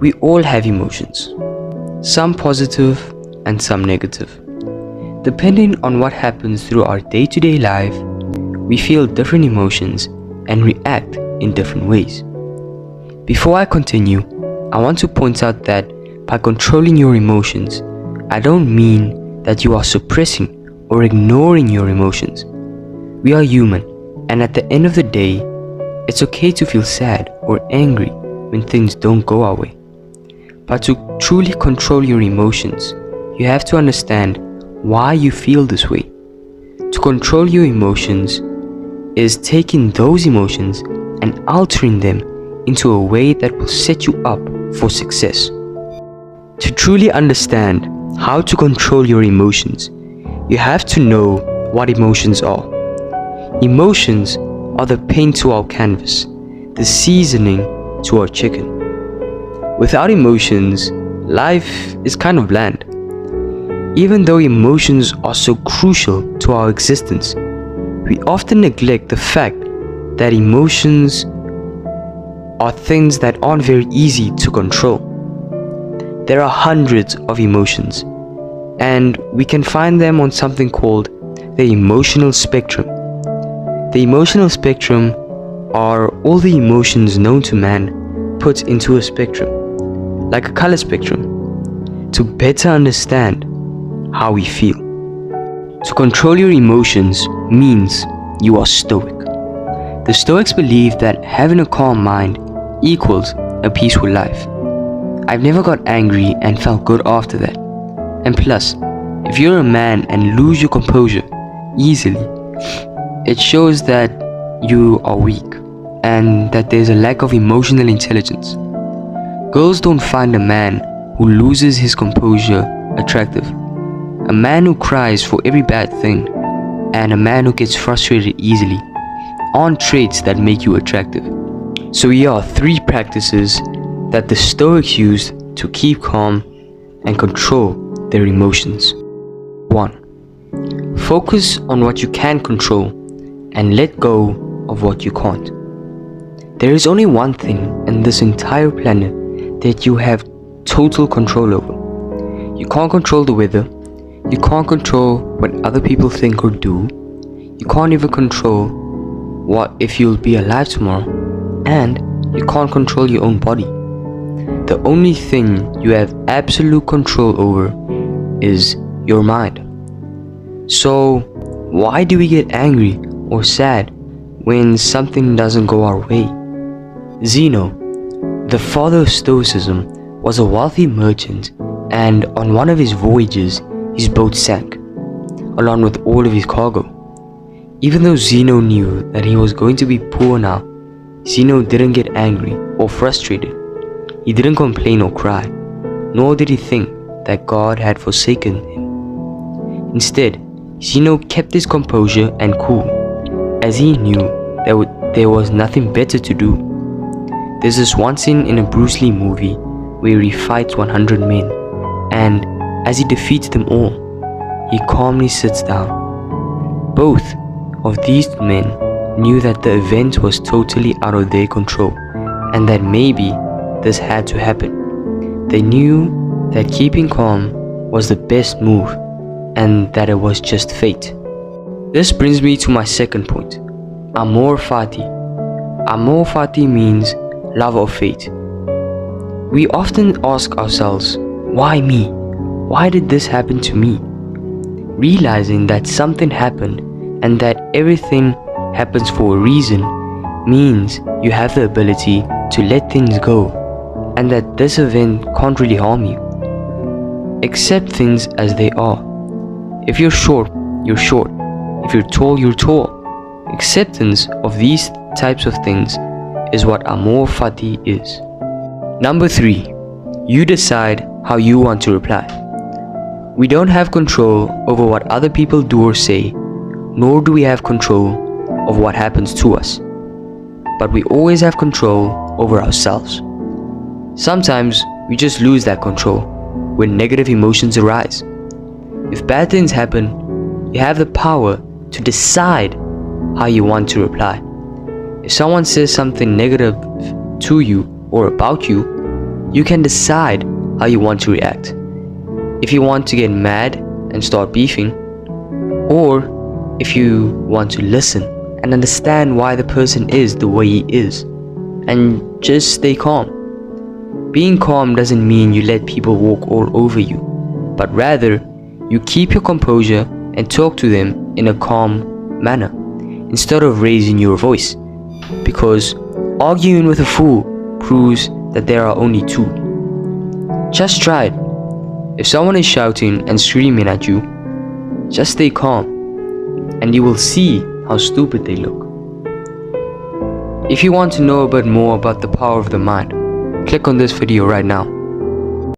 We all have emotions, some positive and some negative. Depending on what happens through our day-to-day life, we feel different emotions and react in different ways. Before I continue, I want to point out that by controlling your emotions, I don't mean that you are suppressing or ignoring your emotions. We are human, and at the end of the day, it's okay to feel sad or angry when things don't go our way. But to truly control your emotions, you have to understand why you feel this way. To control your emotions is taking those emotions and altering them into a way that will set you up for success. To truly understand how to control your emotions, you have to know what emotions are. Emotions are the paint to our canvas, the seasoning to our chicken. Without emotions, life is kind of bland. Even though emotions are so crucial to our existence, we often neglect the fact that emotions are things that aren't very easy to control. There are hundreds of emotions, and we can find them on something called the emotional spectrum. The emotional spectrum are all the emotions known to man put into a spectrum, like a color spectrum, to better understand how we feel. To control your emotions means you are stoic. The Stoics believe that having a calm mind equals a peaceful life. I've never got angry and felt good after that. And plus, if you're a man and lose your composure easily, it shows that you are weak and that there's a lack of emotional intelligence. Girls don't find a man who loses his composure attractive. A man who cries for every bad thing and a man who gets frustrated easily aren't traits that make you attractive. So here are 3 practices that the Stoics used to keep calm and control their emotions. 1. Focus on what you can control and let go of what you can't. There is only one thing in this entire planet that you have total control over. You can't control the weather. You can't control what other people think or do. You can't even control what if you'll be alive tomorrow. And you can't control your own body. The only thing you have absolute control over is your mind. So why do we get angry or sad when something doesn't go our way? Zeno, the father of Stoicism, was a wealthy merchant, and on one of his voyages, his boat sank, along with all of his cargo. Even though Zeno knew that he was going to be poor now, Zeno didn't get angry or frustrated. He didn't complain or cry, nor did he think that God had forsaken him. Instead, Zeno kept his composure and cool, as he knew that there was nothing better to do. There's this one scene in a Bruce Lee movie where he fights 100 men, and as he defeats them all, he calmly sits down. Both of these men knew that the event was totally out of their control and that maybe this had to happen. They knew that keeping calm was the best move and that it was just fate. This brings me to my second point, amor fati. Amor fati means love of fate. We often ask ourselves, why me? Why did this happen to me? Realizing that something happened and that everything happens for a reason means you have the ability to let things go and that this event can't really harm you. Accept things as they are. If you're short, you're short. If you're tall, you're tall. Acceptance of these types of things is what amor fati is. Number 3. You decide how you want to reply. We don't have control over what other people do or say, nor do we have control of what happens to us. But we always have control over ourselves. Sometimes we just lose that control when negative emotions arise. If bad things happen, you have the power to decide how you want to reply. If someone says something negative to you or about you, You can decide how you want to react. If you want to get mad and start beefing, or if you want to listen and understand why the person is the way he is, and just stay calm. Being calm doesn't mean you let people walk all over you, but rather you keep your composure and talk to them in a calm manner instead of raising your voice, because arguing with a fool proves that there are only two. Just try it. If someone is shouting and screaming at you, just stay calm and you will see how stupid they look. If you want to know a bit more about the power of the mind, click on this video right now.